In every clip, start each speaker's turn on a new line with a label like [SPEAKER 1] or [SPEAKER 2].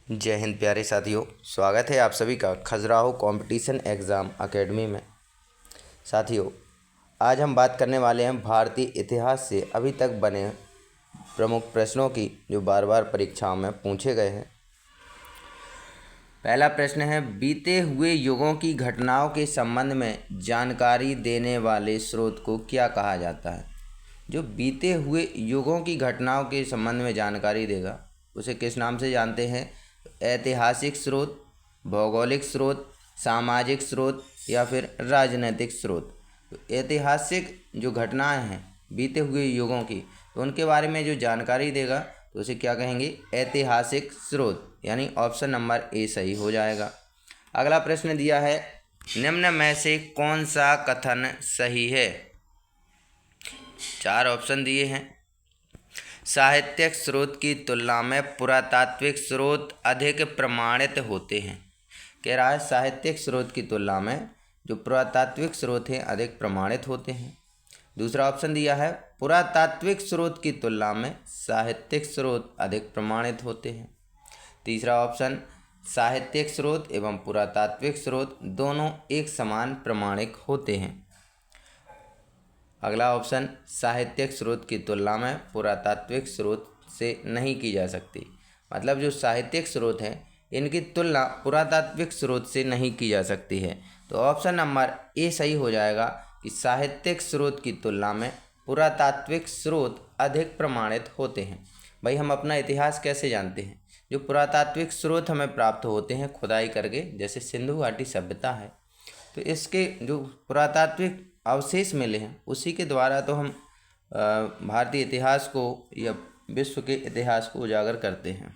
[SPEAKER 1] जय हिंद प्यारे साथियों, स्वागत है आप सभी का खजुराहो कंपटीशन एग्ज़ाम एकेडमी में। साथियों, आज हम बात करने वाले हैं भारतीय इतिहास से अभी तक बने प्रमुख प्रश्नों की जो बार बार परीक्षाओं में पूछे गए हैं। पहला प्रश्न है, बीते हुए युगों की घटनाओं के संबंध में जानकारी देने वाले स्रोत को क्या कहा जाता है। जो बीते हुए युगों की घटनाओं के संबंध में जानकारी देगा उसे किस नाम से जानते हैं? ऐतिहासिक स्रोत, भौगोलिक स्रोत, सामाजिक स्रोत या फिर राजनीतिक स्रोत। तो ऐतिहासिक जो घटनाएं हैं बीते हुए युगों की, तो उनके बारे में जो जानकारी देगा तो उसे क्या कहेंगे? ऐतिहासिक स्रोत, यानी ऑप्शन नंबर ए सही हो जाएगा। अगला प्रश्न दिया है, निम्न में से कौन सा कथन सही है? 4 ऑप्शन दिए हैं। साहित्यिक स्रोत की तुलना में पुरातात्विक स्रोत अधिक प्रमाणित होते हैं। कह रहा है साहित्यिक स्रोत की तुलना में जो पुरातात्विक स्रोत हैं अधिक प्रमाणित होते हैं। दूसरा ऑप्शन दिया है, पुरातात्विक स्रोत की तुलना में साहित्यिक स्रोत अधिक प्रमाणित होते हैं। तीसरा ऑप्शन, साहित्यिक स्रोत एवं पुरातात्विक स्रोत दोनों एक समान प्रमाणिक होते हैं। अगला ऑप्शन, साहित्यिक स्रोत की तुलना में पुरातात्विक स्रोत से नहीं की जा सकती। मतलब जो साहित्यिक स्रोत हैं इनकी तुलना पुरातात्विक स्रोत से नहीं की जा सकती है। तो ऑप्शन नंबर ए सही हो जाएगा कि साहित्यिक स्रोत की तुलना में पुरातात्विक स्रोत अधिक प्रमाणित होते हैं। भाई, हम अपना इतिहास कैसे जानते हैं? जो पुरातात्विक स्रोत हमें प्राप्त होते हैं खुदाई करके, जैसे सिंधु घाटी सभ्यता है, तो इसके जो पुरातात्विक अवशेष मिले हैं उसी के द्वारा तो हम भारतीय इतिहास को या विश्व के इतिहास को उजागर करते हैं।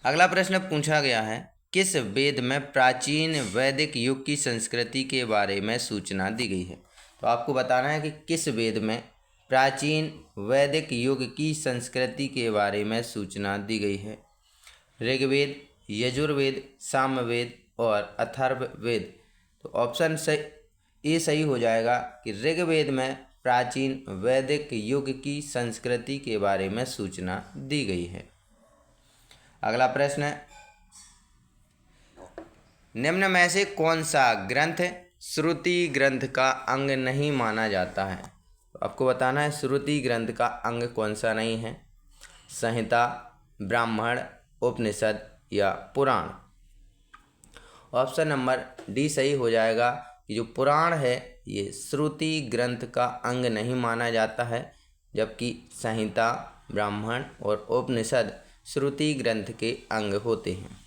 [SPEAKER 1] अगला प्रश्न पूछा गया है, किस वेद में प्राचीन वैदिक युग की संस्कृति के बारे में सूचना दी गई है? तो आपको बताना है कि किस वेद में प्राचीन वैदिक युग की संस्कृति के बारे में सूचना दी गई है। ऋग्वेद, यजुर्वेद, सामवेद और अथर्ववेद। तो ऑप्शन ए सही हो जाएगा कि ऋग्वेद में प्राचीन वैदिक युग की संस्कृति के बारे में सूचना दी गई है। अगला प्रश्न है, निम्न में से कौन सा ग्रंथ श्रुति ग्रंथ का अंग नहीं माना जाता है? तो आपको बताना है श्रुति ग्रंथ का अंग कौन सा नहीं है। संहिता, ब्राह्मण, उपनिषद या पुराण। ऑप्शन नंबर डी सही हो जाएगा कि जो पुराण है ये श्रुति ग्रंथ का अंग नहीं माना जाता है, जबकि संहिता, ब्राह्मण और उपनिषद श्रुति ग्रंथ के अंग होते हैं।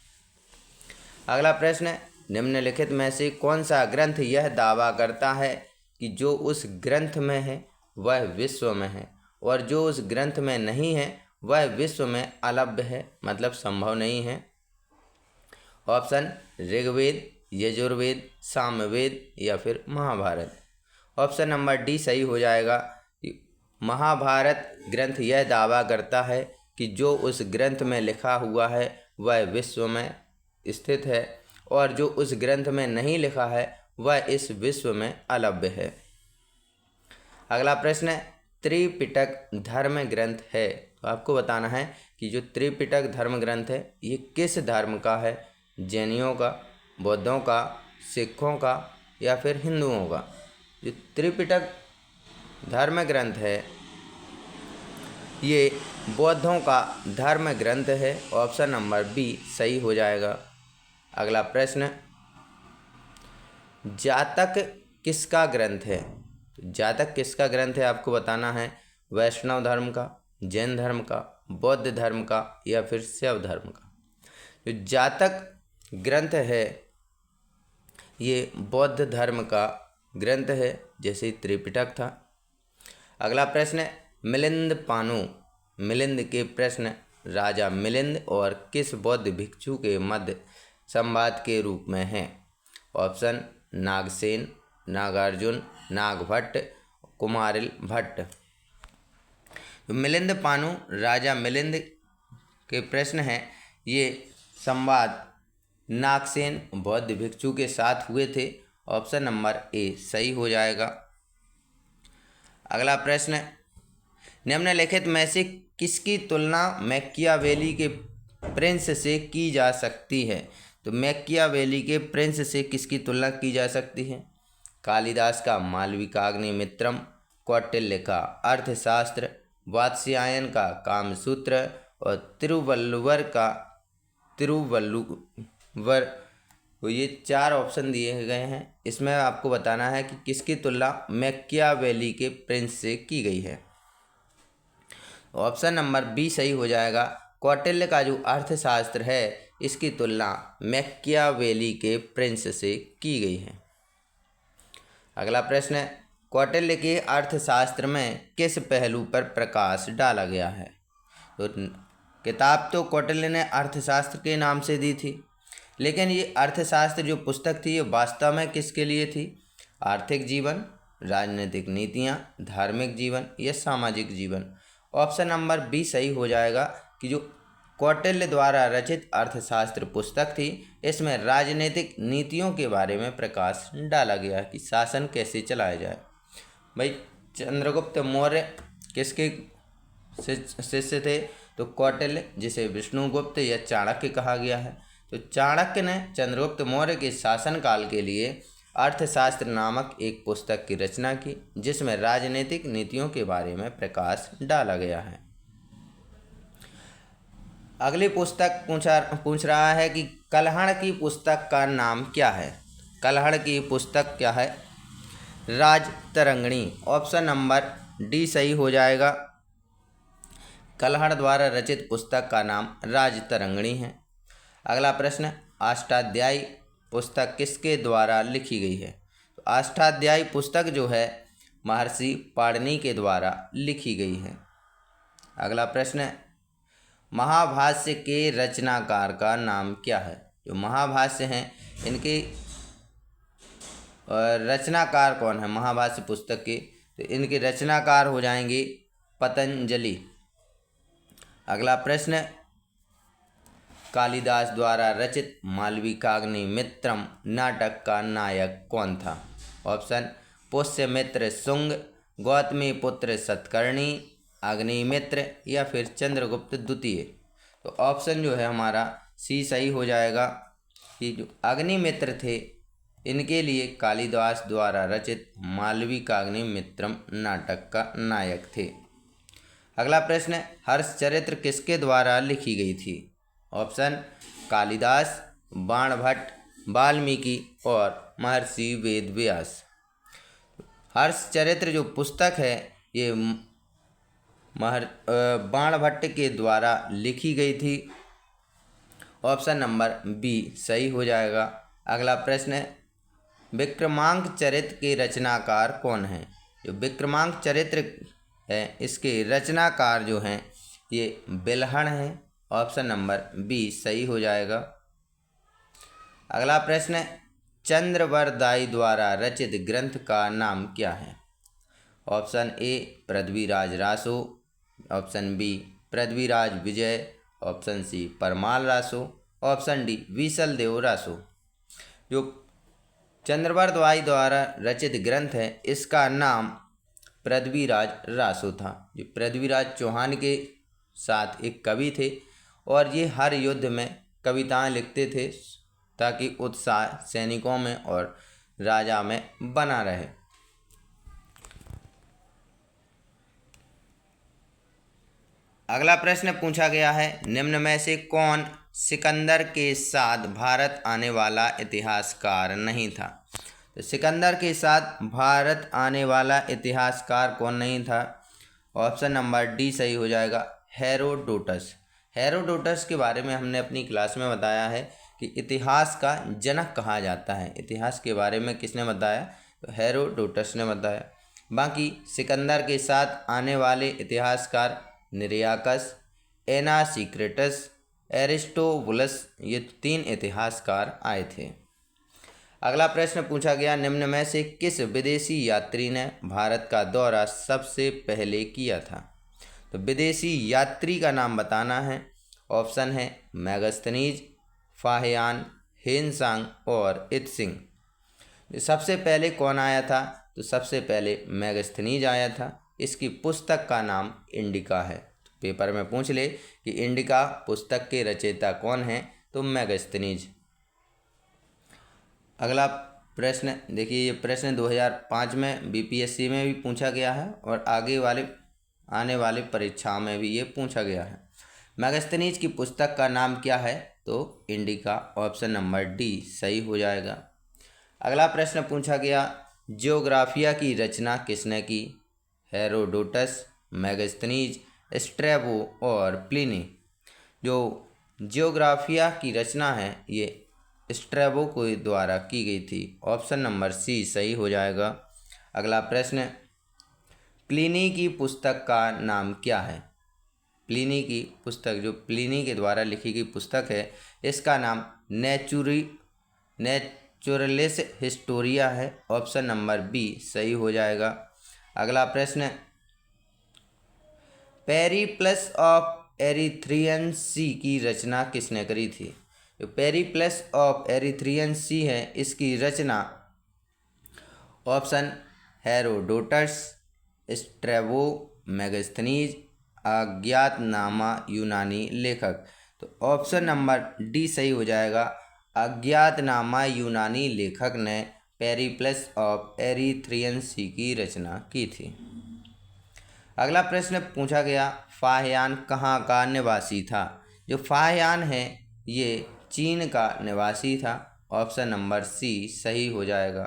[SPEAKER 1] अगला प्रश्न, निम्नलिखित में से कौन सा ग्रंथ यह दावा करता है कि जो उस ग्रंथ में है वह विश्व में है और जो उस ग्रंथ में नहीं है वह विश्व में अलभ्य है, मतलब संभव नहीं है। ऑप्शन, ऋग्वेद, यजुर्वेद, सामवेद या फिर महाभारत। ऑप्शन नंबर डी सही हो जाएगा कि महाभारत ग्रंथ यह दावा करता है कि जो उस ग्रंथ में लिखा हुआ है वह विश्व में स्थित है और जो उस ग्रंथ में नहीं लिखा है वह इस विश्व में अलभ्य है। अगला प्रश्न, त्रिपिटक धर्म ग्रंथ है। तो आपको बताना है कि जो त्रिपिटक धर्म ग्रंथ है ये किस धर्म का है? जैनियों का, बौद्धों का, सिखों का या फिर हिंदुओं का। जो त्रिपिटक धर्म ग्रंथ है ये बौद्धों का धर्म ग्रंथ है। ऑप्शन नंबर बी सही हो जाएगा। अगला प्रश्न, जातक किसका ग्रंथ है? जातक किसका ग्रंथ है आपको बताना है। वैष्णव धर्म का, जैन धर्म का, बौद्ध धर्म का या फिर शैव धर्म का। जो जातक ग्रंथ है ये बौद्ध धर्म का ग्रंथ है, जैसे त्रिपिटक था। अगला प्रश्न, मिलिंद पानु। मिलिंद के प्रश्न राजा मिलिंद और किस बौद्ध भिक्षु के मध्य संवाद के रूप में हैं? ऑप्शन, नागसेन, नागार्जुन, नागभट्ट, कुमारिल भट्ट। मिलिंद पानु राजा मिलिंद के प्रश्न हैं ये संवाद नागसेन बौद्ध भिक्षु के साथ हुए थे। ऑप्शन नंबर ए सही हो जाएगा। अगला प्रश्न, निम्नलिखित में से किसकी तुलना मैकियावेली के प्रिंस से की जा सकती है। तो मैकियावेली के प्रिंस से किसकी तुलना की जा सकती है? कालिदास का मालविकाग्निमित्रम, कौटिल्य का अर्थशास्त्र, वात्स्यायन का कामसूत्र और तिरुवल्लुवर। तो ये 4 ऑप्शन दिए गए हैं। इसमें आपको बताना है कि किसकी तुलना मैकियावेली के प्रिंस से की गई है। ऑप्शन नंबर बी सही हो जाएगा। कौटिल्य का जो अर्थशास्त्र है इसकी तुलना मैकियावेली के प्रिंस से की गई है। अगला प्रश्न है, कौटिल्य के अर्थशास्त्र में किस पहलू पर प्रकाश डाला गया है? तो किताब तो कौटिल्य ने अर्थशास्त्र के नाम से दी थी, लेकिन ये अर्थशास्त्र जो पुस्तक थी ये वास्तव में किसके लिए थी? आर्थिक जीवन, राजनीतिक नीतियाँ, धार्मिक जीवन या सामाजिक जीवन। ऑप्शन नंबर बी सही हो जाएगा कि जो कौटिल्य द्वारा रचित अर्थशास्त्र पुस्तक थी इसमें राजनीतिक नीतियों के बारे में प्रकाश डाला गया कि शासन कैसे चलाया जाए। भाई चंद्रगुप्त मौर्य किसके शिष्य थे? तो कौटिल्य, जिसे विष्णुगुप्त या चाणक्य कहा गया है। तो चाणक्य ने चंद्रगुप्त मौर्य के शासनकाल के लिए अर्थशास्त्र नामक एक पुस्तक की रचना की जिसमें राजनीतिक नीतियों के बारे में प्रकाश डाला गया है। अगली पुस्तक पूछ रहा है कि कल्हड़ की पुस्तक का नाम क्या है? कल्हड़ की पुस्तक क्या है? राजतरंगिणी। ऑप्शन नंबर डी सही हो जाएगा। कल्हड़ द्वारा रचित पुस्तक का नाम राजतरंगिणी है। अगला प्रश्न, अष्टाध्यायी पुस्तक किसके द्वारा लिखी गई है? तो अष्टाध्यायी पुस्तक जो है महर्षि पाणिनि के द्वारा लिखी गई है। अगला प्रश्न, महाभाष्य के रचनाकार का नाम क्या है? जो महाभाष्य हैं इनके रचनाकार कौन है महाभाष्य पुस्तक के? तो इनके रचनाकार हो जाएंगे पतंजलि। अगला प्रश्न, कालिदास द्वारा रचित मालविकाग्निमित्रम नाटक का नायक कौन था? ऑप्शन पुष्यमित्र शुंग, गौतमी पुत्र सतकर्णी, अग्निमित्र या फिर चंद्रगुप्त द्वितीय। तो ऑप्शन जो है हमारा सी सही हो जाएगा कि जो अग्निमित्र थे इनके लिए कालिदास द्वारा रचित मालविकाग्निमित्रम नाटक का नायक थे। अगला प्रश्न, हर्षचरित्र किसके द्वारा लिखी गई थी? ऑप्शन कालिदास, बाणभट्ट, वाल्मीकि और महर्षि वेदव्यास। हर्षचरित्र जो पुस्तक है ये बाणभट्ट के द्वारा लिखी गई थी। ऑप्शन नंबर बी सही हो जाएगा। अगला प्रश्न है, विक्रमांक चरित्र के रचनाकार कौन हैं? जो विक्रमांक चरित्र है इसके रचनाकार जो हैं ये बिल्हण हैं। ऑप्शन नंबर बी सही हो जाएगा। अगला प्रश्न है, चंद्रवरदाई द्वारा रचित ग्रंथ का नाम क्या है? Option A Prithviraj Raso, option B Prithviraj Vijay, option C Parmal Raso, option D Visaldev Raso. जो चंद्रवरदाई द्वारा रचित ग्रंथ है इसका नाम पृथ्वीराज रासो था। जो पृथ्वीराज चौहान के साथ एक कवि थे और ये हर युद्ध में कविताएं लिखते थे ताकि उत्साह सैनिकों में और राजा में बना रहे। अगला प्रश्न पूछा गया है, निम्न में से कौन सिकंदर के साथ भारत आने वाला इतिहासकार नहीं था? तो सिकंदर के साथ भारत आने वाला इतिहासकार कौन नहीं था? ऑप्शन नंबर डी सही हो जाएगा, हेरोडोटस। हेरोडोटस के बारे में हमने अपनी क्लास में बताया है कि इतिहास का जनक कहा जाता है। इतिहास के बारे में किसने बताया? तो हेरोडोटस ने बताया। बाकी सिकंदर के साथ आने वाले इतिहासकार निरियाकस, एनासीक्रेटस, एरिस्टोबुलस, ये 3 इतिहासकार आए थे। अगला प्रश्न पूछा गया, निम्न में से किस विदेशी यात्री ने भारत का दौरा सबसे पहले किया था? तो विदेशी यात्री का नाम बताना है। ऑप्शन है मेगास्थनीज, फाहियान, हेनसांग और इत्सिंग। सबसे पहले कौन आया था? तो सबसे पहले मेगास्थनीज आया था। इसकी पुस्तक का नाम इंडिका है। पेपर में पूछ ले कि इंडिका पुस्तक के रचयिता कौन हैं, तो मैगस्थनीज। अगला प्रश्न देखिए, ये प्रश्न 2005 में बीपीएससी में भी पूछा गया है और आने वाले परीक्षाओं में भी ये पूछा गया है। मैगस्थनीज की पुस्तक का नाम क्या है, तो इंडिका। ऑप्शन नंबर डी सही हो जाएगा। अगला प्रश्न पूछा गया, जियोग्राफिया की रचना किसने की? हेरोडोटस, मैगस्थनीज, स्ट्रैबो और प्लिनी। जो जियोग्राफिया की रचना है ये स्ट्रैबो के द्वारा की गई थी। ऑप्शन नंबर सी सही हो जाएगा। अगला प्रश्न, प्लिनी की पुस्तक का नाम क्या है? प्लिनी की पुस्तक, जो प्लिनी के द्वारा लिखी गई पुस्तक है, इसका नाम नेचुरलिस हिस्टोरिया है। ऑप्शन नंबर बी सही हो जाएगा। अगला प्रश्न, पेरिप्लस ऑफ एरिथ्रियन सी की रचना किसने करी थी? जो पेरिप्लस ऑफ एरिथ्रियन सी है, इसकी रचना ऑप्शन हेरोडोटस, स्ट्रैबो, मैगस्थनीज, अज्ञातनामा यूनानी लेखक। तो ऑप्शन नंबर डी सही हो जाएगा। अज्ञातनामा यूनानी लेखक ने पेरिप्लस ऑफ एरिथ्रियन सी की रचना की थी। अगला प्रश्न पूछा गया, फाहियान कहाँ का निवासी था? जो फाहियान है ये चीन का निवासी था। ऑप्शन नंबर सी सही हो जाएगा।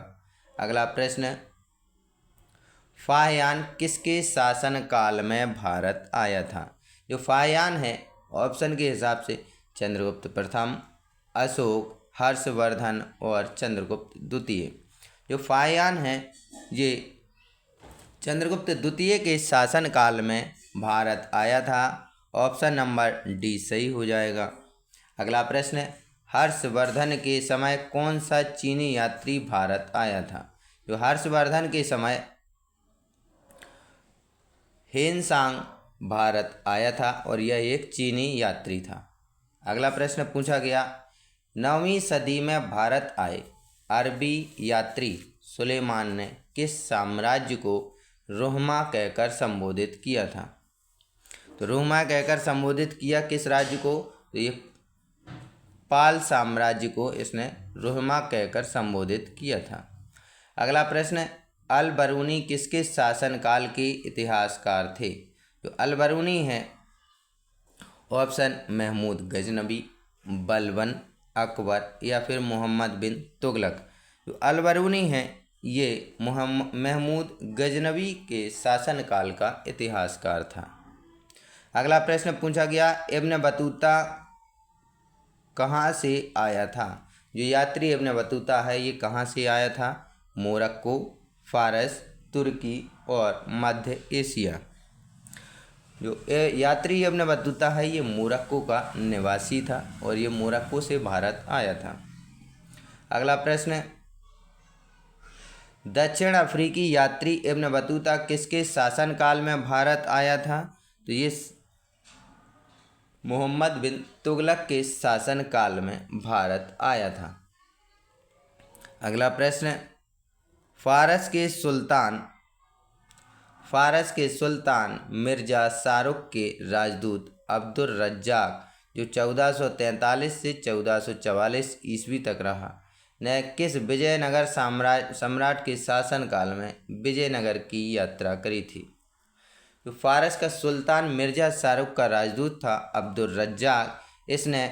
[SPEAKER 1] अगला प्रश्न, फाहियान किसके शासनकाल में भारत आया था? जो फाहियान है ऑप्शन के हिसाब से चंद्रगुप्त प्रथम, अशोक, हर्षवर्धन और चंद्रगुप्त द्वितीय। जो फाहियान है ये चंद्रगुप्त द्वितीय के शासनकाल में भारत आया था। ऑप्शन नंबर डी सही हो जाएगा। अगला प्रश्न, हर्षवर्धन के समय कौन सा चीनी यात्री भारत आया था? जो हर्षवर्धन के समय हेनसांग भारत आया था और यह एक चीनी यात्री था। अगला प्रश्न पूछा गया, 9वीं सदी में भारत आए अरबी यात्री सुलेमान ने किस साम्राज्य को रोहमा कहकर संबोधित किया था? तो रोहमा कहकर संबोधित किया किस राज्य को? तो ये पाल साम्राज्य को इसने रोहमा कहकर संबोधित किया था। अगला प्रश्न, अल बरूनी किसके शासनकाल के इतिहासकार थे? जो अल बरूनी है ऑप्शन महमूद गजनबी, बलबन, अकबर या फिर मोहम्मद बिन तुगलक। जो अल बरूनी है ये महमूद गजनबी के शासनकाल का इतिहासकार था। अगला प्रश्न पूछा गया, इब्न बतूता कहाँ से आया था? जो यात्री इब्न बतूता है ये कहाँ से आया था? मोरक्को, फारस, तुर्की और मध्य एशिया। जो यात्री इब्न बतूता है ये मोरक्को का निवासी था और ये मोरक्को से भारत आया था। अगला प्रश्न, दक्षिण अफ्रीकी यात्री इब्न बतूता किसके शासनकाल में भारत आया था? तो ये मोहम्मद बिन तुगलक के शासनकाल में भारत आया था। अगला प्रश्न, फारस के सुल्तान मिर्जा शाहरुख के राजदूत अब्दुल रज्जाक जो 1443 से 1444 ईस्वी तक रहा, ने किस विजयनगर सम्राट के शासनकाल में विजयनगर की यात्रा करी थी? तो फारस का सुल्तान मिर्जा शाहरुख का राजदूत था अब्दुल रज्जाक। इसने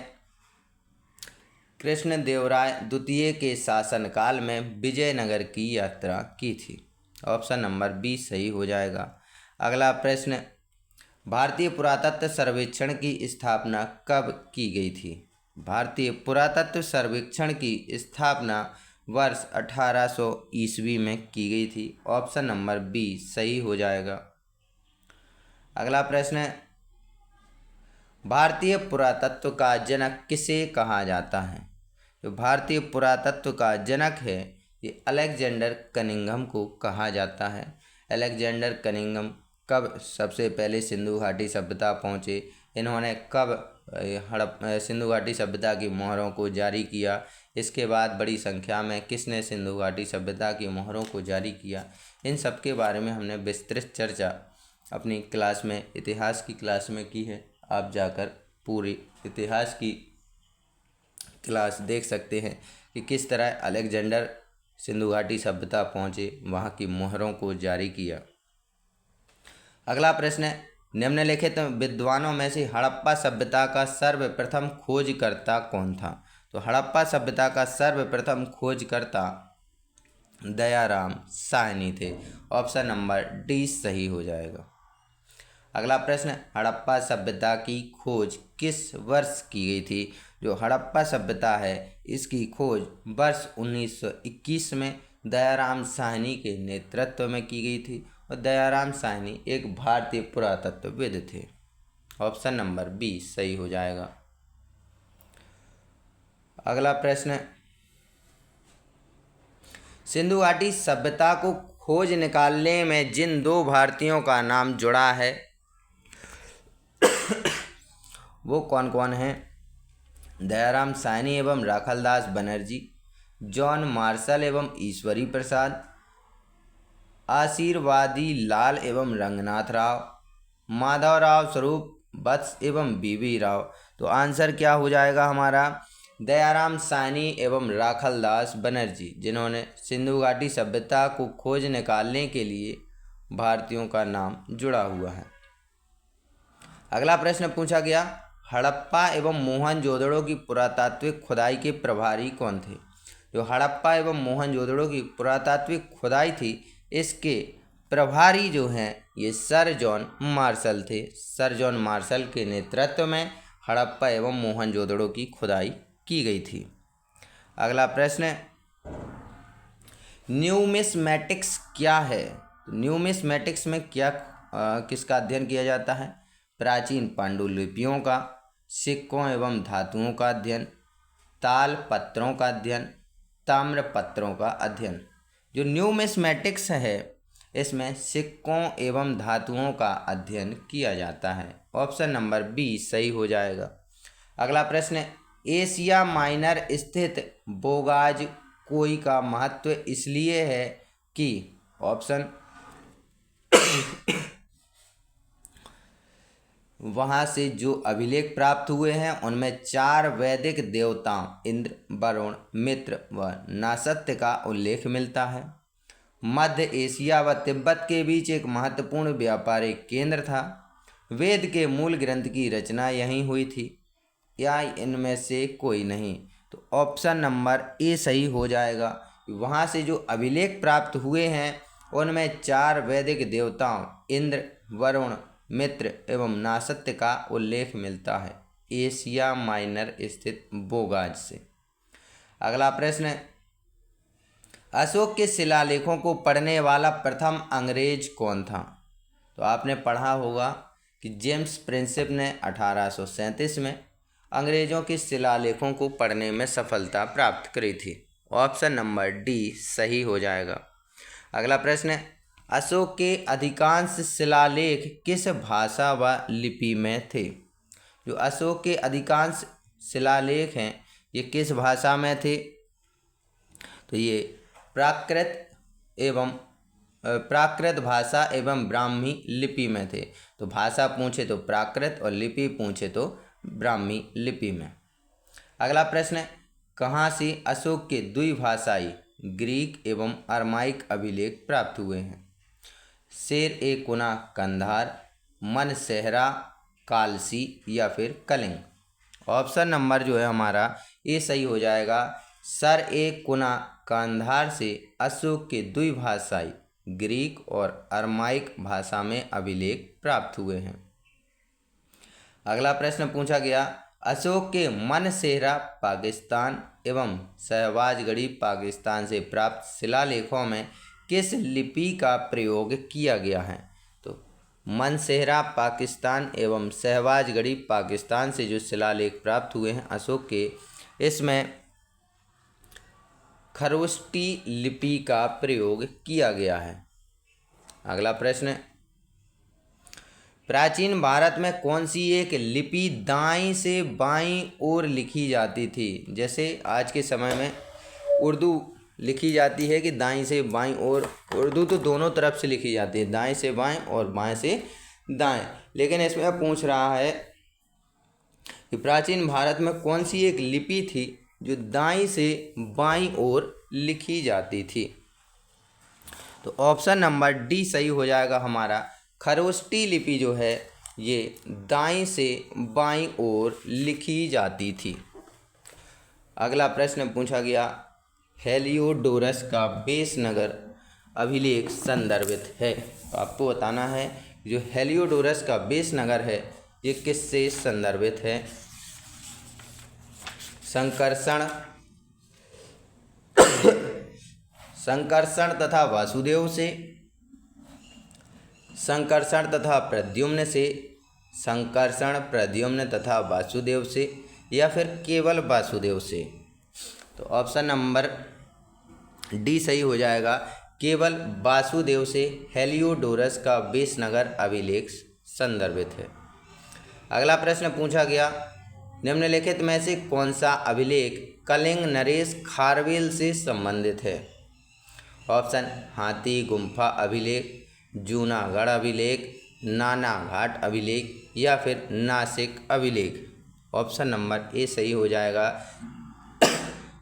[SPEAKER 1] कृष्णदेवराय द्वितीय के शासनकाल में विजयनगर की यात्रा की थी। ऑप्शन नंबर बी सही हो जाएगा। अगला प्रश्न, भारतीय पुरातत्व सर्वेक्षण की स्थापना कब की गई थी? भारतीय पुरातत्व सर्वेक्षण की स्थापना वर्ष 1800 ईस्वी में की गई थी। ऑप्शन नंबर बी सही हो जाएगा। अगला प्रश्न, भारतीय पुरातत्व का जनक किसे कहा जाता है? जो भारतीय पुरातत्व का जनक है ये अलेक्जेंडर कनिंघम को कहा जाता है। अलेक्जेंडर कनिंघम कब सबसे पहले सिंधु घाटी सभ्यता पहुँचे? इन्होंने कब सिंधु घाटी सभ्यता की मोहरों को जारी किया? इसके बाद बड़ी संख्या में किसने सिंधु घाटी सभ्यता की मोहरों को जारी किया? इन सब के बारे में हमने विस्तृत चर्चा अपनी क्लास में, इतिहास की क्लास में की है। आप जाकर पूरी इतिहास की क्लास देख सकते हैं कि किस तरह अलेक्जेंडर सिंधु घाटी सभ्यता पहुँचे, वहाँ की मोहरों को जारी किया। अगला प्रश्न है, निम्नलिखित विद्वानों में से हड़प्पा सभ्यता का सर्वप्रथम खोजकर्ता कौन था? तो हड़प्पा सभ्यता का सर्वप्रथम खोजकर्ता दयाराम साहनी थे। ऑप्शन नंबर डी सही हो जाएगा। अगला प्रश्न, हड़प्पा सभ्यता की खोज किस वर्ष की गई थी? जो हड़प्पा सभ्यता है इसकी खोज वर्ष 1921 में दयाराम साहनी के नेतृत्व में की गई थी और दयाराम साहनी एक भारतीय पुरातत्वविद थे। ऑप्शन नंबर बी सही हो जाएगा। अगला प्रश्न, सिंधु घाटी सभ्यता को खोज निकालने में जिन दो भारतीयों का नाम जुड़ा है वो कौन कौन हैं? दयाराम साहनी एवं राखलदास बनर्जी, जॉन मार्शल एवं ईश्वरी प्रसाद, आशीर्वादी लाल एवं रंगनाथ राव, माधवराव स्वरूप वत्स एवं बीबी राव। तो आंसर क्या हो जाएगा हमारा? दयाराम साहनी एवं राखलदास बनर्जी, जिन्होंने सिंधु घाटी सभ्यता को खोज निकालने के लिए भारतीयों का नाम जुड़ा हुआ है। अगला प्रश्न पूछा गया, हड़प्पा एवं मोहनजोदड़ो की पुरातात्विक खुदाई के प्रभारी कौन थे? जो हड़प्पा एवं मोहनजोदड़ो की पुरातात्विक खुदाई थी इसके प्रभारी जो हैं ये सर जॉन मार्शल थे। सर जॉन मार्शल के नेतृत्व में हड़प्पा एवं मोहनजोदड़ो की खुदाई की गई थी। अगला प्रश्न, न्यूमिस्मैटिक्स क्या है? न्यूमिस्मैटिक्स में क्या किसका अध्ययन किया जाता है? प्राचीन पांडुलिपियों का, सिक्कों एवं धातुओं का अध्ययन, ताल पत्रों का अध्ययन, ताम्र पत्रों का अध्ययन। जो न्यूमिस्मैटिक्स है इसमें सिक्कों एवं धातुओं का अध्ययन किया जाता है। ऑप्शन नंबर बी सही हो जाएगा। अगला प्रश्न, एशिया माइनर स्थित बोगाज कोई का महत्व इसलिए है कि ऑप्शन वहाँ से जो अभिलेख प्राप्त हुए हैं उनमें 4 वैदिक देवताओं इंद्र, वरुण, मित्र व नासत्य का उल्लेख मिलता है। मध्य एशिया व तिब्बत के बीच एक महत्वपूर्ण व्यापारिक केंद्र था। वेद के मूल ग्रंथ की रचना यहीं हुई थी, या इनमें से कोई नहीं? तो ऑप्शन नंबर ए सही हो जाएगा। वहाँ से जो अभिलेख प्राप्त हुए हैं उनमें 4 वैदिक देवताओं इंद्र, वरुण, मित्र एवं नासत्य का उल्लेख मिलता है एशिया माइनर स्थित बोगाज से। अगला प्रश्न, अशोक के शिलालेखों को पढ़ने वाला प्रथम अंग्रेज कौन था? तो आपने पढ़ा होगा कि जेम्स प्रिंसेप ने 1837 में अंग्रेजों के शिलालेखों को पढ़ने में सफलता प्राप्त करी थी। ऑप्शन नंबर डी सही हो जाएगा। अगला प्रश्न, अशोक के अधिकांश शिलालेख किस भाषा व लिपि में थे? जो अशोक के अधिकांश शिलालेख हैं ये किस भाषा में थे? तो ये प्राकृत भाषा एवं ब्राह्मी लिपि में थे। तो भाषा पूछे तो प्राकृत और लिपि पूछे तो ब्राह्मी लिपि में। अगला प्रश्न, कहाँ से अशोक के द्विभाषाई ग्रीक एवं अरमाइक अभिलेख प्राप्त हुए हैं? शेर ए कुना कंधार, मन सेहरा कालसी या फिर कलिंग? ऑप्शन नंबर जो है हमारा ये सही हो जाएगा। सर ए कुना कंधार से अशोक के द्विभाषाई ग्रीक और अरमाइक भाषा में अभिलेख प्राप्त हुए हैं। अगला प्रश्न पूछा गया, अशोक के मन सेहरा पाकिस्तान एवं शहबाजगढ़ी पाकिस्तान से प्राप्त शिलालेखों में किस लिपि का प्रयोग किया गया है? तो मन सेहरा पाकिस्तान एवं शहबाजगढ़ी पाकिस्तान से जो शिलालेख प्राप्त हुए हैं अशोक के, इसमें खरोष्टी लिपि का प्रयोग किया गया है। अगला प्रश्न, प्राचीन भारत में कौन सी एक लिपि दाईं से बाईं ओर लिखी जाती थी? जैसे आज के समय में उर्दू लिखी जाती है कि दाईं से बाईं ओर, उर्दू तो दोनों तरफ से लिखी जाती है, दाएं से बाएं और बाएं से दाएं। लेकिन इसमें पूछ रहा है कि प्राचीन भारत में कौन सी एक लिपि थी जो दाईं से बाईं ओर लिखी जाती थी। तो ऑप्शन नंबर डी सही हो जाएगा हमारा। खरोष्टी लिपि जो है ये दाईं से बाईं ओर लिखी जाती थी। अगला प्रश्न पूछा गया, हेलियोडोरस का बेस नगर अभिलेख संदर्भित है। तो आपको बताना है जो हेलियोडोरस का बेस नगर है ये किससे संदर्भित है। संकर्षण तथा वासुदेव से, संकर्षण तथा प्रद्युम्न से, संकर्षण प्रद्युम्न तथा वासुदेव से, या फिर केवल वासुदेव से। तो ऑप्शन नंबर डी सही हो जाएगा, केवल वासुदेव से हेलियोडोरस का बेस नगर अभिलेख संदर्भित है। अगला प्रश्न पूछा गया, निम्नलिखित में से कौन सा अभिलेख कलिंग नरेश खारवेल से संबंधित है। ऑप्शन हाथी गुम्फा अभिलेख, जूनागढ़ अभिलेख, नानाघाट अभिलेख, या फिर नासिक अभिलेख। ऑप्शन नंबर ए सही हो जाएगा।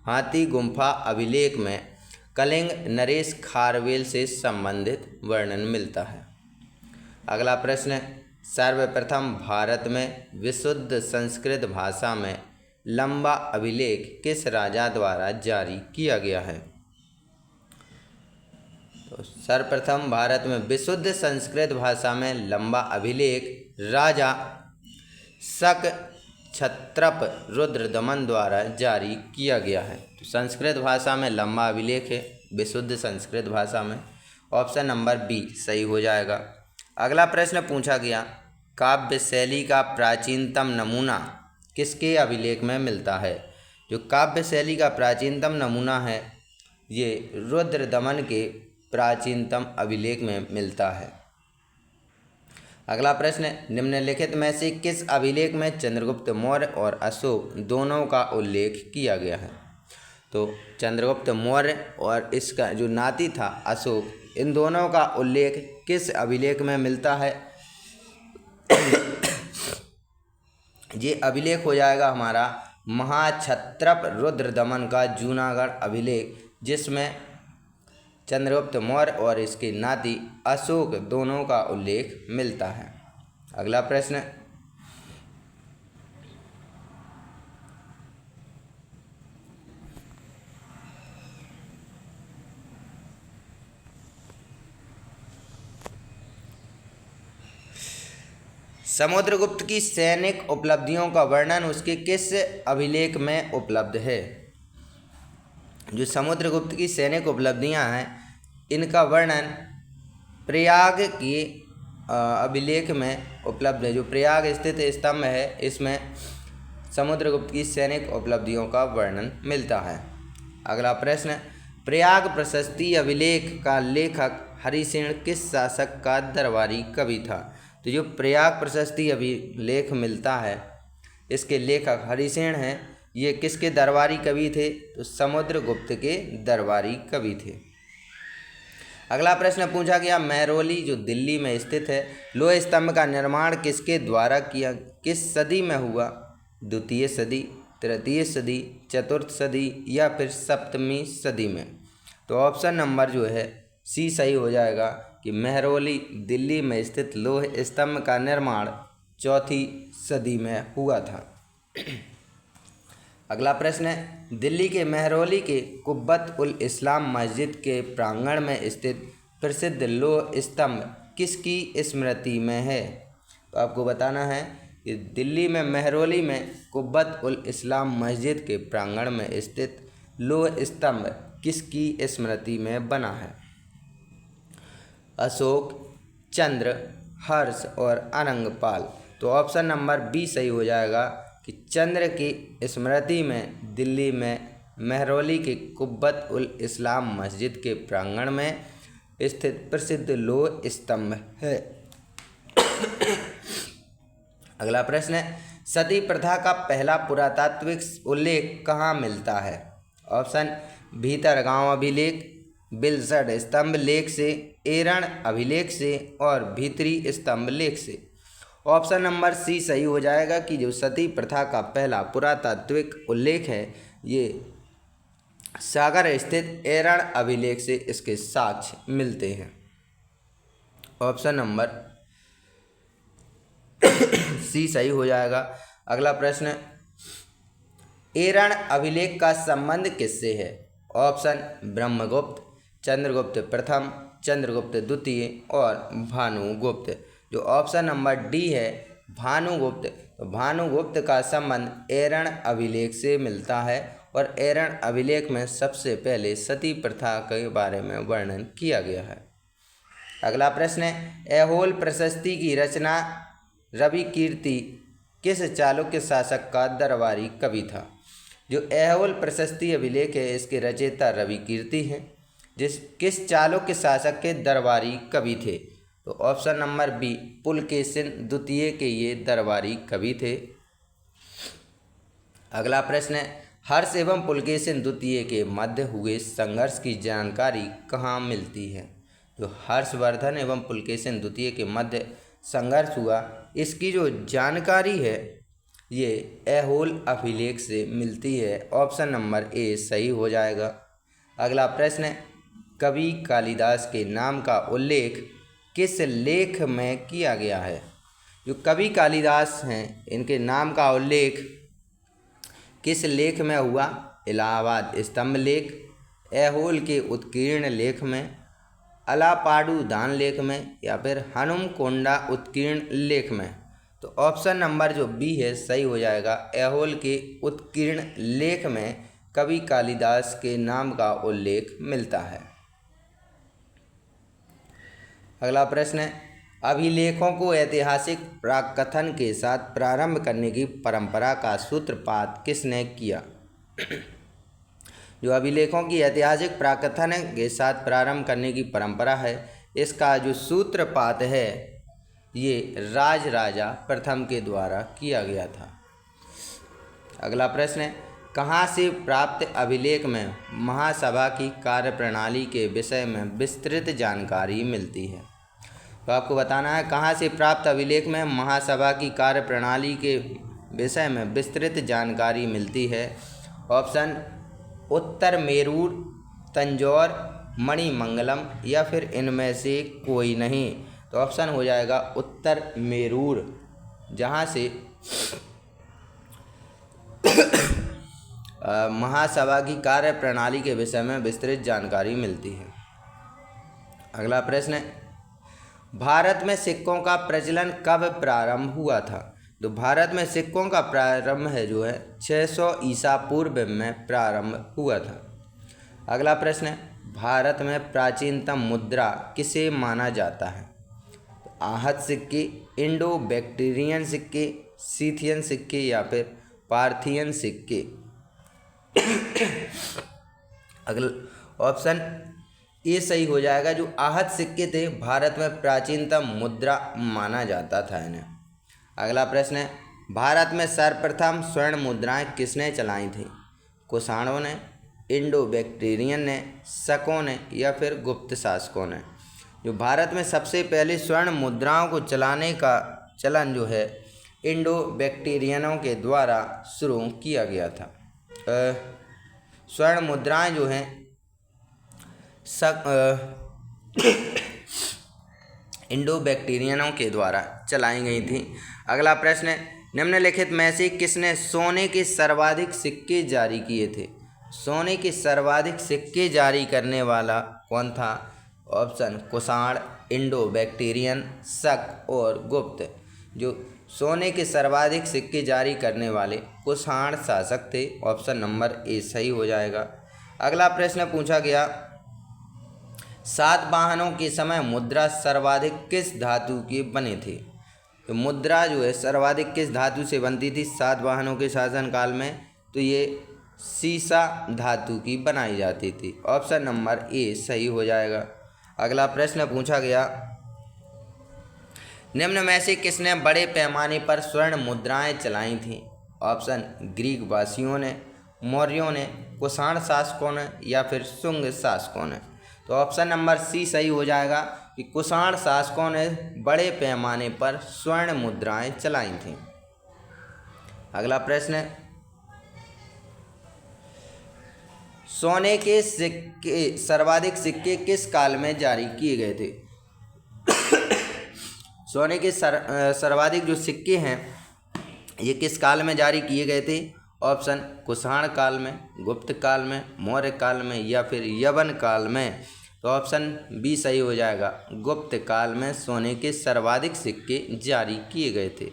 [SPEAKER 1] हाथी गुम्फा अभिलेख में कलिंग नरेश खारवेल से संबंधित वर्णन मिलता है। अगला प्रश्न, सर्वप्रथम भारत में विशुद्ध संस्कृत भाषा में लंबा अभिलेख किस राजा द्वारा जारी किया गया है। तो सर्वप्रथम भारत में विशुद्ध संस्कृत भाषा में लंबा अभिलेख राजा शक क्षत्रप रुद्रदमन द्वारा जारी किया गया है। तो संस्कृत भाषा में लंबा अभिलेख है विशुद्ध संस्कृत भाषा में। ऑप्शन नंबर बी सही हो जाएगा। अगला प्रश्न पूछा गया, काव्य शैली का प्राचीनतम नमूना किसके अभिलेख में मिलता है। जो काव्य शैली का प्राचीनतम नमूना है ये रुद्रदमन के प्राचीनतम अभिलेख में मिलता है। अगला प्रश्न, निम्नलिखित में से किस अभिलेख में चंद्रगुप्त मौर्य और अशोक दोनों का उल्लेख किया गया है। तो चंद्रगुप्त मौर्य और इसका जो नाती था अशोक, इन दोनों का उल्लेख किस अभिलेख में मिलता है। ये अभिलेख हो जाएगा हमारा महाक्षत्रप रुद्रदमन का जूनागढ़ अभिलेख, जिसमें चंद्रगुप्त मौर्य और इसके नाती अशोक दोनों का उल्लेख मिलता है। अगला प्रश्न, समुद्रगुप्त की सैनिक उपलब्धियों का वर्णन उसके किस अभिलेख में उपलब्ध है। जो समुद्रगुप्त की सैनिक उपलब्धियां हैं इनका वर्णन प्रयाग के अभिलेख में उपलब्ध है। जो प्रयाग स्थित स्तंभ है इसमें समुद्रगुप्त की सैनिक उपलब्धियों का वर्णन मिलता है। अगला प्रश्न, प्रयाग प्रशस्ति अभिलेख का लेखक हरिसेन किस शासक का दरबारी कवि था। तो जो प्रयाग प्रशस्ति अभिलेख मिलता है इसके लेखक हरिसेन हैं। ये किसके दरबारी कवि थे। तो समुद्रगुप्त के दरबारी कवि थे। अगला प्रश्न पूछा गया, महरौली जो दिल्ली में स्थित है लोह स्तंभ का निर्माण किसके द्वारा किस सदी में हुआ। द्वितीय सदी, तृतीय सदी, चतुर्थ सदी, या फिर सप्तमी सदी में। तो ऑप्शन नंबर जो है सी सही हो जाएगा कि महरौली दिल्ली में स्थित लोह स्तंभ का निर्माण चौथी सदी में हुआ था। अगला प्रश्न है, दिल्ली के महरौली के कुब्बत उल इस्लाम मस्जिद के प्रांगण में स्थित प्रसिद्ध लोह स्तंभ किसकी स्मृति में है। तो आपको बताना है कि दिल्ली में महरौली में कुब्बत उल इस्लाम मस्जिद के प्रांगण में स्थित लोह स्तंभ किसकी स्मृति में बना है। अशोक, चंद्र, हर्ष और अनंगपाल। तो ऑप्शन नंबर बी सही हो जाएगा कि चंद्र की स्मृति में दिल्ली में महरौली के कुब्बत उल इस्लाम मस्जिद के प्रांगण में स्थित प्रसिद्ध लोह स्तंभ है। अगला प्रश्न है, सती प्रथा का पहला पुरातात्विक उल्लेख कहाँ मिलता है। ऑप्शन भीतरगांव अभिलेख, बिलसठ स्तंभ लेख से, एरण अभिलेख से और भीतरी स्तंभ लेख से। ऑप्शन नंबर सी सही हो जाएगा कि जो सती प्रथा का पहला पुरातात्विक उल्लेख है ये सागर स्थित एरण अभिलेख से इसके साक्ष्य मिलते हैं। ऑप्शन नंबर सी सही हो जाएगा। अगला प्रश्न, एरण अभिलेख का संबंध किससे है? ऑप्शन ब्रह्मगुप्त, चंद्रगुप्त प्रथम, चंद्रगुप्त द्वितीय और भानुगुप्त। जो ऑप्शन नंबर डी है भानुगुप्त, तो भानुगुप्त का संबंध एरण अभिलेख से मिलता है और एरण अभिलेख में सबसे पहले सती प्रथा के बारे में वर्णन किया गया है। अगला प्रश्न है, ऐहोल प्रशस्ति की रचना रवि कीर्ति किस चालुक्य शासक का दरबारी कवि था? जो ऐहोल प्रशस्ति अभिलेख है इसके रचयिता रवि कीर्ति हैं। किस चालुक्य शासक के दरबारी कवि थे? तो ऑप्शन नंबर बी पुलकेशिन द्वितीय के ये दरबारी कवि थे। अगला प्रश्न है, हर्ष एवं पुलकेशिन द्वितीय के मध्य हुए संघर्ष की जानकारी कहाँ मिलती है? जो हर्षवर्धन एवं पुलकेशिन द्वितीय के मध्य संघर्ष हुआ इसकी जो जानकारी है ये ऐहोल अभिलेख से मिलती है। ऑप्शन नंबर ए सही हो जाएगा। अगला प्रश्न है, कवि कालिदास के नाम का उल्लेख किस लेख में किया गया है? जो कवि कालिदास हैं इनके नाम का उल्लेख किस लेख में हुआ? इलाहाबाद स्तंभ लेख, ऐहोल के उत्कीर्ण लेख में, अलापाडू दान लेख में या फिर हनुमकोंडा उत्कीर्ण लेख में। तो ऑप्शन नंबर जो बी है सही हो जाएगा। ऐहोल के उत्कीर्ण लेख में कवि कालिदास के नाम का उल्लेख मिलता है। अगला प्रश्न है, अभिलेखों को ऐतिहासिक प्राकथन के साथ प्रारंभ करने की परंपरा का सूत्रपात किसने किया? जो अभिलेखों की ऐतिहासिक प्राकथन के साथ प्रारंभ करने की परंपरा है इसका जो सूत्रपात है ये राजराजा प्रथम के द्वारा किया गया था। अगला प्रश्न है, कहाँ से प्राप्त अभिलेख में महासभा की कार्यप्रणाली के विषय में विस्तृत जानकारी मिलती है? तो आपको बताना है कहाँ से प्राप्त अभिलेख में महासभा की कार्यप्रणाली के विषय में विस्तृत जानकारी मिलती है। ऑप्शन उत्तर मेरूर, तंजौर, मणिमंगलम या फिर इनमें से कोई नहीं। तो ऑप्शन हो जाएगा उत्तर मेरूर, जहाँ से महासभा की कार्यप्रणाली के विषय में विस्तृत जानकारी मिलती है। अगला प्रश्न है, भारत में सिक्कों का प्रचलन कब प्रारंभ हुआ था? तो भारत में सिक्कों का प्रारंभ है जो है 600 ईसा पूर्व में प्रारंभ हुआ था। अगला प्रश्न है, भारत में प्राचीनतम मुद्रा किसे माना जाता है? आहत सिक्के, इंडो बैक्टीरियन सिक्के, सीथियन सिक्के या फिर पार्थियन सिक्के। अगला ऑप्शन ये सही हो जाएगा। जो आहत सिक्के थे भारत में प्राचीनतम मुद्रा माना जाता था इन्हें। अगला प्रश्न है, भारत में सर्वप्रथम स्वर्ण मुद्राएं किसने चलाई थी? कुषाणों ने, इंडो बैक्टीरियन ने, शकों ने या फिर गुप्त शासकों ने। जो भारत में सबसे पहले स्वर्ण मुद्राओं को चलाने का चलन जो है इंडो बैक्टीरियनों के द्वारा शुरू किया गया था। स्वर्ण मुद्राएं जो हैं इंडो बैक्टीरियनों के द्वारा चलाई गई थी। अगला प्रश्न है, निम्नलिखित में से किसने सोने के सर्वाधिक सिक्के जारी किए थे? सोने के सर्वाधिक सिक्के जारी करने वाला कौन था? ऑप्शन कुषाण, इंडो बैक्टीरियन, शक और गुप्त। जो सोने के सर्वाधिक सिक्के जारी करने वाले कुषाण शासक थे। ऑप्शन नंबर ए सही हो जाएगा। अगला प्रश्न पूछा गया, सातवाहनों के समय मुद्रा सर्वाधिक किस धातु के बने थे? तो मुद्रा जो है सर्वाधिक किस धातु से बनती थी सातवाहनों के शासनकाल में? तो ये सीसा धातु की बनाई जाती थी। ऑप्शन नंबर ए सही हो जाएगा। अगला प्रश्न पूछा गया, निम्न में से किसने बड़े पैमाने पर स्वर्ण मुद्राएं चलाई थीं? ऑप्शन ग्रीक वासियों ने, मौर्यों ने, कुषाण शासकों ने या फिर शुंग शासकों ने। तो ऑप्शन नंबर सी सही हो जाएगा कि कुषाण शासकों ने बड़े पैमाने पर स्वर्ण मुद्राएं चलाई थीं। अगला प्रश्न, सोने के सिक्के सर्वाधिक सिक्के किस काल में जारी किए गए थे? सोने के सर्वाधिक जो सिक्के हैं ये किस काल में जारी किए गए थे? ऑप्शन कुषाण काल में, गुप्त काल में, मौर्य काल में या फिर यवन काल में। तो ऑप्शन बी सही हो जाएगा, गुप्त काल में सोने के सर्वाधिक सिक्के जारी किए गए थे।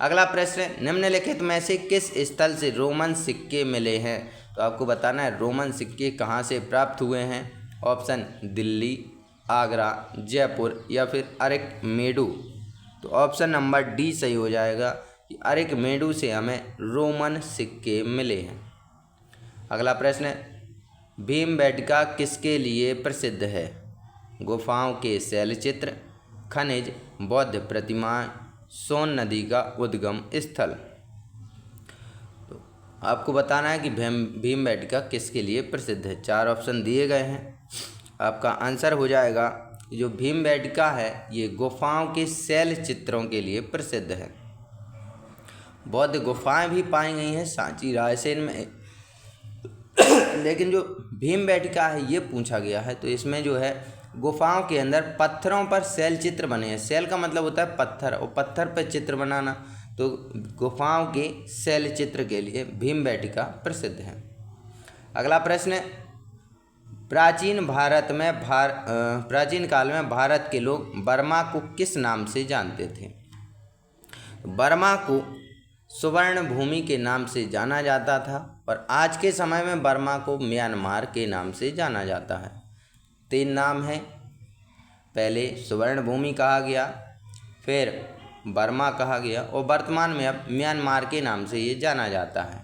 [SPEAKER 1] अगला प्रश्न, निम्नलिखित में से किस स्थल से रोमन सिक्के मिले हैं? तो आपको बताना है रोमन सिक्के कहाँ से प्राप्त हुए हैं। ऑप्शन दिल्ली, आगरा, जयपुर या फिर अरिकमेडु। तो ऑप्शन नंबर डी सही हो जाएगा कि अरिकमेडु से हमें रोमन सिक्के मिले हैं। अगला प्रश्न, भीमबेटका किसके लिए प्रसिद्ध है? गुफाओं के शैलचित्र, खनिज, बौद्ध प्रतिमाएं, सोन नदी का उद्गम स्थल। तो आपको बताना है कि भीमबेटका किसके लिए प्रसिद्ध है। 4 ऑप्शन दिए गए हैं, आपका आंसर हो जाएगा जो भीमबेटका है ये गुफाओं के शैल चित्रों के लिए प्रसिद्ध है। बौद्ध गुफाएं भी पाई गई हैं सांची रायसेन में, लेकिन जो भीमबेटका है ये पूछा गया है तो इसमें जो है गुफाओं के अंदर पत्थरों पर शैल चित्र बने हैं। शैल का मतलब होता है पत्थर, और पत्थर पर चित्र बनाना, तो गुफाओं के शैल चित्र के लिए भीमबेटका प्रसिद्ध है। अगला प्रश्न, प्राचीन काल में भारत के लोग बर्मा को किस नाम से जानते थे? बर्मा को सुवर्ण भूमि के नाम से जाना जाता था और आज के समय में बर्मा को म्यांमार के नाम से जाना जाता है। 3 नाम हैं, पहले सुवर्ण भूमि कहा गया, फिर बर्मा कहा गया और वर्तमान में अब म्यांमार के नाम से ये जाना जाता है।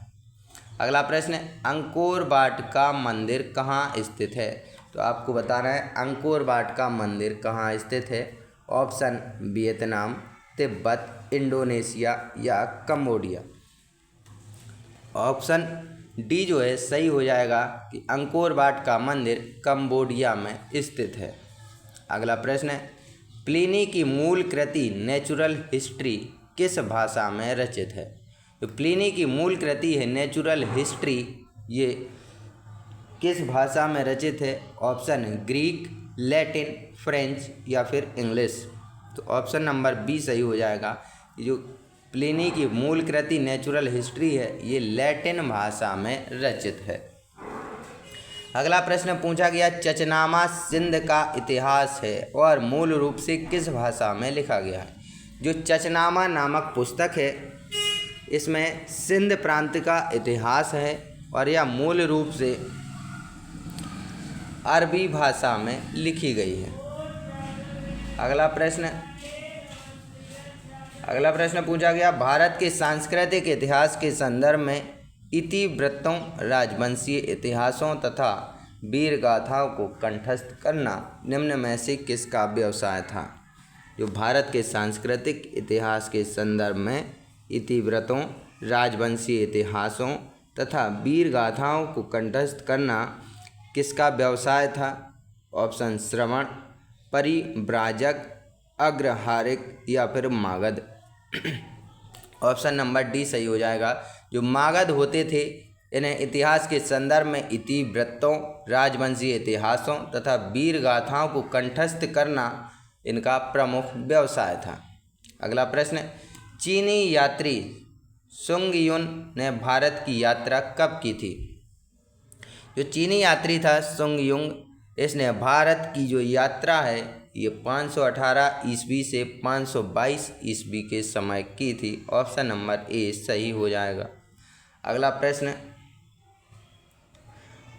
[SPEAKER 1] अगला प्रश्न, अंकोर वाट का मंदिर कहाँ स्थित है? तो आपको बताना है अंकोर वाट का मंदिर कहाँ स्थित है। ऑप्शन वियतनाम, तिब्बत, इंडोनेशिया या कंबोडिया। ऑप्शन डी जो है सही हो जाएगा कि अंकोर वाट का मंदिर कंबोडिया में स्थित है। अगला प्रश्न, प्लिनी की मूल कृति नेचुरल हिस्ट्री किस भाषा में रचित है? तो प्लिनी की मूल कृति है नेचुरल हिस्ट्री, ये किस भाषा में रचित है? ऑप्शन ग्रीक, लैटिन, फ्रेंच या फिर इंग्लिश। तो ऑप्शन नंबर बी सही हो जाएगा। जो प्लिनी की मूल कृति नेचुरल हिस्ट्री है ये लैटिन भाषा में रचित है। अगला प्रश्न पूछा गया, चचनामा सिंध का इतिहास है और मूल रूप से किस भाषा में लिखा गया है? जो चचनामा नामक पुस्तक है इसमें सिंध प्रांत का इतिहास है और यह मूल रूप से अरबी भाषा में लिखी गई है। अगला प्रश्न पूछा गया, भारत के सांस्कृतिक इतिहास के संदर्भ में इतिवृत्तों, राजवंशीय इतिहासों तथा वीर गाथाओं को कंठस्थ करना निम्न में से किसका व्यवसाय था? जो भारत के सांस्कृतिक इतिहास के संदर्भ में इतिवृत्तों, राजवंशीय इतिहासों तथा वीर गाथाओं को कंठस्थ करना किसका व्यवसाय था? ऑप्शन श्रवण, परिव्राजक, अग्रहारिक या फिर मागध। ऑप्शन नंबर डी सही हो जाएगा। जो मागध होते थे इन्हें इतिहास के संदर्भ में इतिवृत्तों, राजवंशीय इतिहासों तथा वीर गाथाओं को कंठस्थ करना इनका प्रमुख व्यवसाय था। अगला प्रश्न, चीनी यात्री सुंग युन ने भारत की यात्रा कब की थी? जो चीनी यात्री था सुंग युंग, इसने भारत की जो यात्रा है ये 518 ईस्वी से 522 ईस्वी के समय की थी। ऑप्शन नंबर ए सही हो जाएगा। अगला प्रश्न,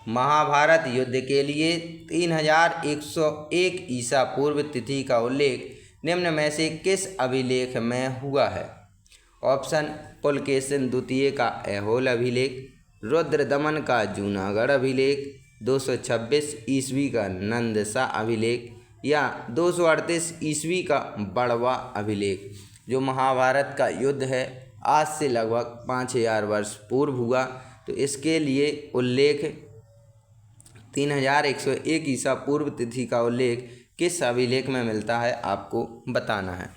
[SPEAKER 1] महाभारत युद्ध के लिए 3101 ईसा पूर्व तिथि का उल्लेख निम्न में से किस अभिलेख में हुआ है? ऑप्शन पुलकेशिन द्वितीय का ऐहोल अभिलेख, रुद्रदमन का जूनागढ़ अभिलेख, 226 ईस्वी का नंदसा अभिलेख या 238 ईस्वी का बड़वा अभिलेख। जो महाभारत का युद्ध है आज से लगभग 5000 वर्ष पूर्व हुआ, तो इसके लिए उल्लेख 3101 ईसा पूर्व तिथि का उल्लेख किस अभिलेख में मिलता है, आपको बताना है।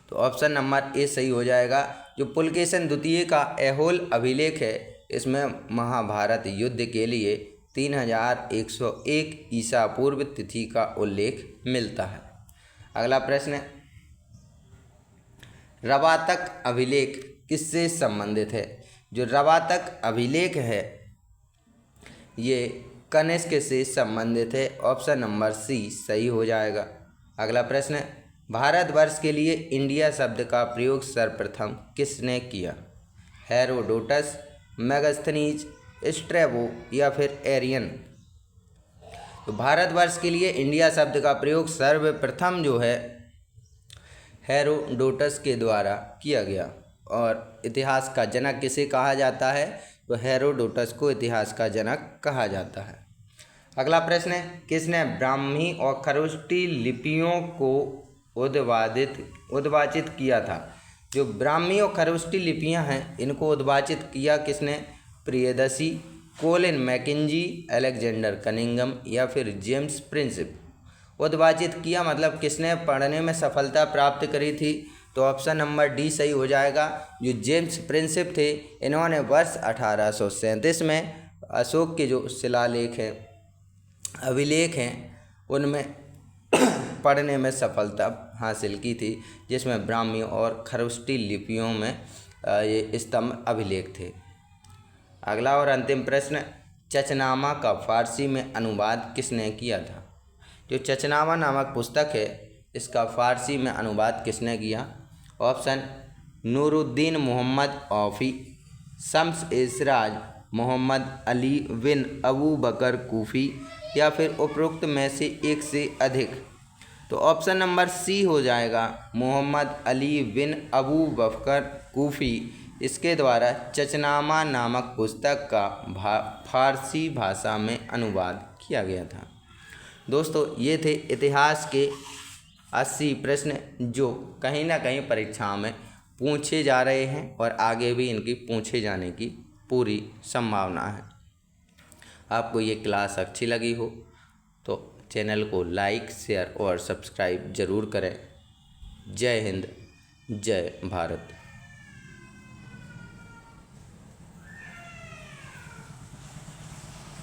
[SPEAKER 1] तो ऑप्शन नंबर ए सही हो जाएगा। जो पुलकेशन द्वितीय का ऐहोल अभिलेख है, इसमें महाभारत युद्ध के लिए 3101 ईसा पूर्व तिथि का उल्लेख मिलता है। अगला प्रश्न, रवातक अभिलेख किससे संबंधित है? जो रवातक अभिलेख है ये कनिष्क से संबंधित है। ऑप्शन नंबर सी सही हो जाएगा। अगला प्रश्न, भारतवर्ष के लिए इंडिया शब्द का प्रयोग सर्वप्रथम किसने किया? हेरोडोटस, मेगास्थनीज, स्ट्रैबो या फिर एरियन? तो भारतवर्ष के लिए इंडिया शब्द का प्रयोग सर्वप्रथम जो है हेरोडोटस के द्वारा किया गया। और इतिहास का जनक किसे कहा जाता है? तो हेरोडोटस को इतिहास का जनक कहा जाता है। अगला प्रश्न है, किसने ब्राह्मी और खरोष्टी लिपियों को उद्वाचित किया था? जो ब्राह्मी और खरोष्टी लिपियां हैं इनको उद्वाचित किया किसने? Priyadarshi, Colin Mackenzie, Alexander Cunningham या फिर जेम्स प्रिंसिप? उद्वाचित किया मतलब किसने पढ़ने में सफलता प्राप्त करी थी? तो ऑप्शन नंबर डी सही हो जाएगा। जो जेम्स प्रिंसिप थे इन्होंने वर्ष 1837 में अशोक के जो शिलालेख हैं, अभिलेख हैं, उनमें पढ़ने में सफलता हासिल की थी, जिसमें ब्राह्मी और खरोष्टी लिपियों में ये स्तंभ अभिलेख थे। अगला और अंतिम प्रश्न, चचनामा का फारसी में अनुवाद किसने किया था? जो चचनामा नामक पुस्तक है इसका फारसी में अनुवाद किसने किया? ऑप्शन नूरुद्दीन मोहम्मद औफी, शम्स ए सिराज, मोहम्मद अली बिन अबू बकर कूफ़ी या फिर उपरोक्त में से एक से अधिक? तो ऑप्शन नंबर सी हो जाएगा, मोहम्मद अली बिन अबू बकर कूफ़ी। इसके द्वारा चचनामा नामक पुस्तक का फारसी भाषा में अनुवाद किया गया था। दोस्तों ये थे इतिहास के 80 प्रश्न जो कहीं ना कहीं परीक्षाओं में पूछे जा रहे हैं और आगे भी इनकी पूछे जाने की पूरी संभावना है। आपको ये क्लास अच्छी लगी हो तो चैनल को लाइक, शेयर और सब्सक्राइब ज़रूर करें। जय हिंद, जय भारत।